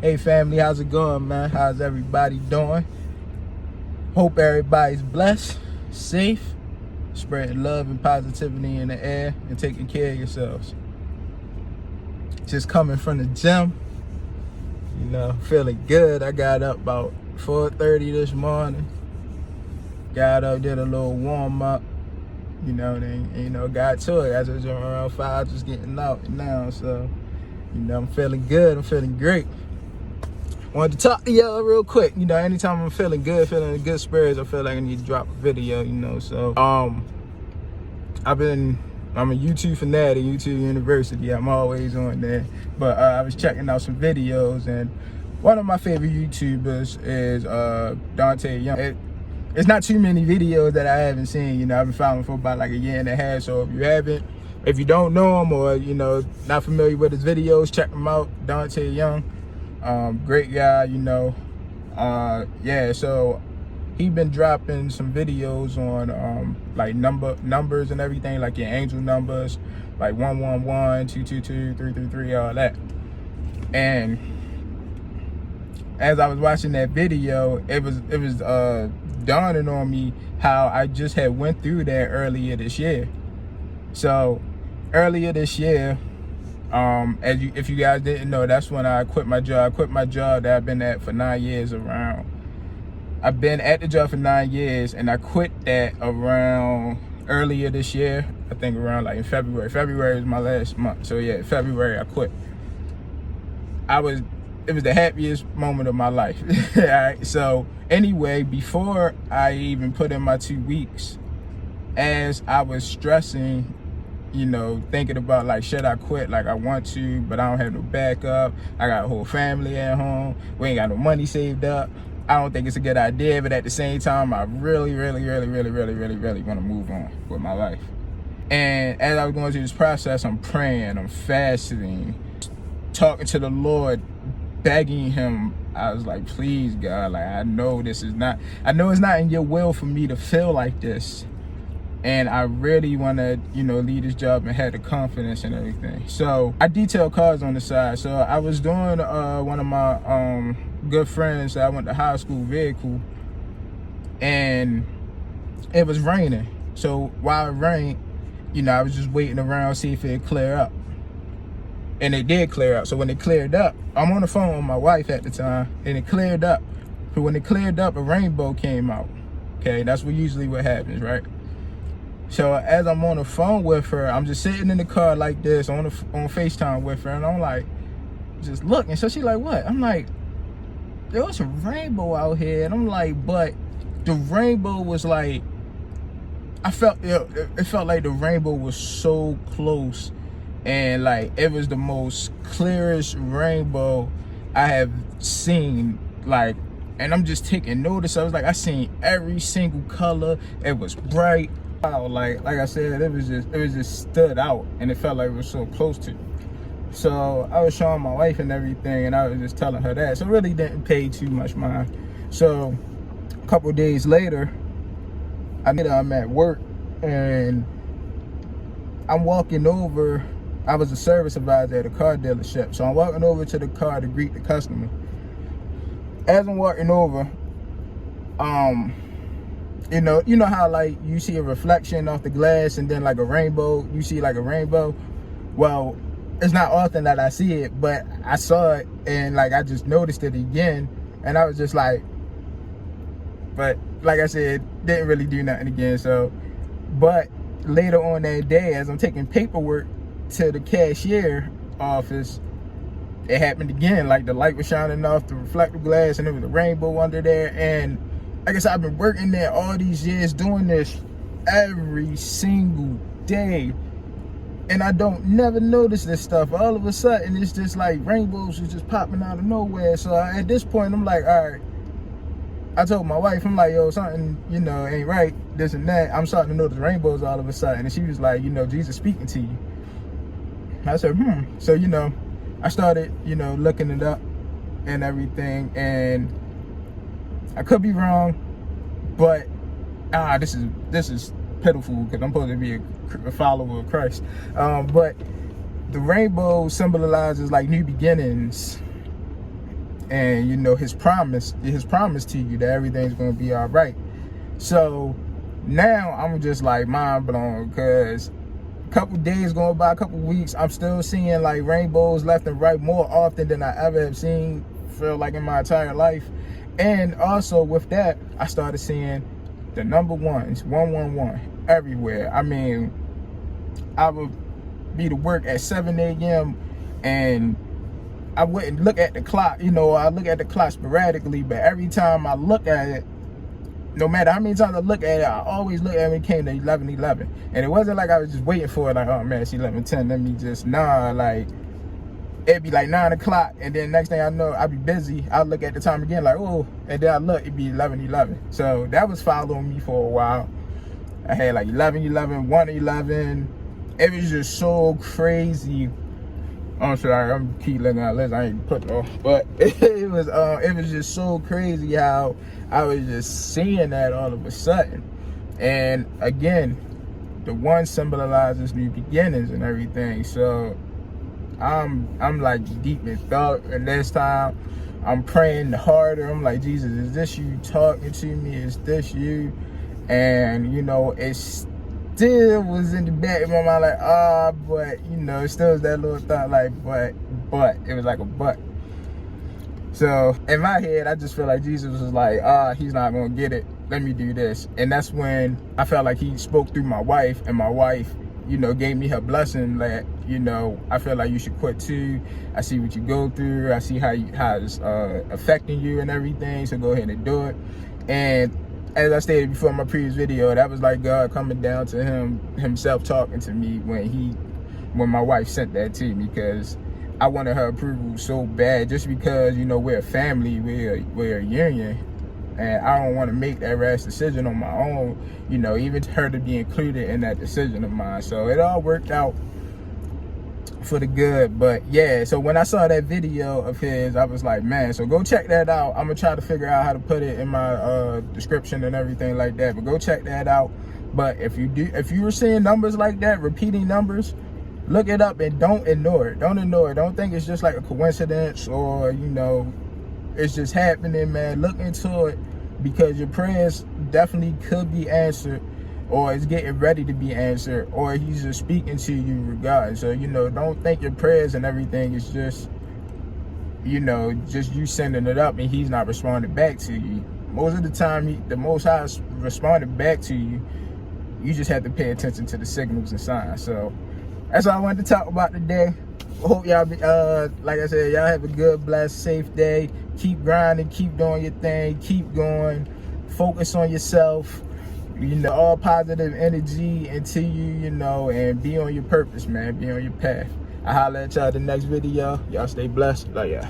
Hey family, how's it going, man? How's everybody doing? Hope everybody's blessed, safe, spreading love and positivity in the air, and taking care of yourselves. Just coming from the gym, feeling good. I got up about 4:30 this morning. Got up, did a little warm up, then got to it. I was around 5, just getting out now. So, I'm feeling good. I'm feeling great. Wanted to talk to y'all real quick. Anytime I'm feeling good, feeling in good spirits, I feel like I need to drop a video, So, I'm a YouTube fanatic, YouTube University. I'm always on there. But I was checking out some videos, and one of my favorite YouTubers is Dontae Young. It's not too many videos that I haven't seen. I've been following for about like a year and a half. So if you don't know him or, not familiar with his videos, check him out, Dontae Young. Great guy, so he been dropping some videos on like numbers and everything, like your angel numbers, like 111, 222, 333, all that. And as I was watching that video, it was dawning on me how I just had went through that earlier this year. So earlier this year, if you guys didn't know, that's when I quit my job. I quit my job that I've been at for 9 years around. I've been at the job for 9 years, and I quit that around earlier this year. I think around like in February. February is my last month. So yeah, February I quit. It was the happiest moment of my life. All right. So anyway, before I even put in my 2 weeks, as I was stressing, thinking about like, should I quit? Like I want to, but I don't have no backup. I got a whole family at home. We ain't got no money saved up. I don't think it's a good idea, but at the same time, I really want to move on with my life. And as I was going through this process, I'm praying, I'm fasting, talking to the Lord, begging him. I was like, please God, like I know it's not in your will for me to feel like this. And I really want to, leave this job and have the confidence and everything. So I detail cars on the side. So I was doing one of my good friends that I went to high school vehicle, and it was raining. So while it rained, I was just waiting around, see if it'd clear up. And it did clear up. So when it cleared up, I'm on the phone with my wife at the time, and it cleared up. So when it cleared up, a rainbow came out. Okay, that's usually what happens, right? So as I'm on the phone with her, I'm just sitting in the car like this on FaceTime with her, and I'm like, just looking. So she's like, what? I'm like, there was a rainbow out here. And I'm like, but the rainbow was like, it felt like the rainbow was so close, and like it was the most clearest rainbow I have seen. Like, and I'm just taking notice. I was like, I seen every single color. It was bright. Like I said, it was just stood out, and it felt like it was so close to. So I was showing my wife and everything, and I was just telling her that. So really didn't pay too much mind. So a couple of days later, I'm at work, and I'm walking over. I was a service advisor at a car dealership, so I'm walking over to the car to greet the customer. As I'm walking over, you know how like you see a reflection off the glass and then like a rainbow, you see like a rainbow? Well, it's not often that I see it, but I saw it, and like I just noticed it again, and I was just like, but like I said, didn't really do nothing again. So, but later on that day, as I'm taking paperwork to the cashier office, it happened again. Like the light was shining off the reflective glass, and there was a rainbow under there. And like I said, I've been working there all these years, doing this every single day, and I don't never notice this stuff. All of a sudden, it's just like rainbows are just popping out of nowhere. So at this point, I'm like, all right. I told my wife, I'm like, yo, something, ain't right, this and that. I'm starting to notice rainbows all of a sudden. And she was like, Jesus speaking to you. I said, So, I started, looking it up and everything. And I could be wrong, but this is pitiful, because I'm supposed to be a follower of Christ. But the rainbow symbolizes like new beginnings. and you know his promise to you that everything's gonna be all right. So now I'm just like mind blown, because a couple days going by, a couple weeks, I'm still seeing like rainbows left and right more often than I ever have seen, feel like, in my entire life. And also with that, I started seeing the number ones, 111, everywhere. I mean, I would be to work at 7 a.m. and I wouldn't look at the clock. You know, I look at the clock sporadically, but every time I look at it, no matter how many times I look at it, I always look at it when it came to 11:11. And it wasn't like I was just waiting for it, like, oh man, it's 11:10, let me just, nah, like, it'd be like 9 o'clock, and then next thing I know, I'd be busy. I'll look at the time again, like, oh, and then I look, it'd be 11:11. So that was following me for a while. I had like 11:11, 1:11. It was just so crazy. I'm sorry, I'm keep looking at this. I ain't putting off, but it was just so crazy how I was just seeing that all of a sudden. And again, the one symbolizes new beginnings and everything. So I'm like deep in thought, and this time I'm praying harder. I'm like, Jesus, is this you talking to me? Is this you? And you know, it still was in the back of my mind, like, but you know, it still was that little thought, like, but it was like a but. So in my head, I just feel like Jesus was like, he's not gonna get it, let me do this. And that's when I felt like he spoke through my wife, and my wife, you know, gave me her blessing that, you know, I feel like you should quit too. I see what you go through. I see how it's affecting you and everything. So go ahead and do it. And as I stated before in my previous video, that was like God coming down to himself talking to me when my wife sent that to me, because I wanted her approval so bad, just because, you know, we're a family, we're a union. And I don't want to make that rash decision on my own, you know, even her to be included in that decision of mine. So it all worked out for the good. But yeah, so when I saw that video of his, I was like, man, so go check that out. I'm gonna try to figure out how to put it in my description and everything like that, but go check that out. But if you were seeing numbers like that, repeating numbers, look it up and don't ignore it. Don't think it's just like a coincidence, or, you know, it's just happening, man. Look into it, because your prayers definitely could be answered, or it's getting ready to be answered, or he's just speaking to you regardless. So, you know, don't think your prayers and everything is just, you know, just you sending it up and he's not responding back to you. Most of the time, the Most High is responding back to you. You just have to pay attention to the signals and signs. So that's all I wanted to talk about today. Hope y'all be, like I said, y'all have a good, blessed, safe day. Keep grinding, keep doing your thing, keep going. Focus on yourself, you know, all positive energy into you, you know, and be on your purpose, man. Be on your path. I'll holler at y'all the next video. Y'all stay blessed. Love ya.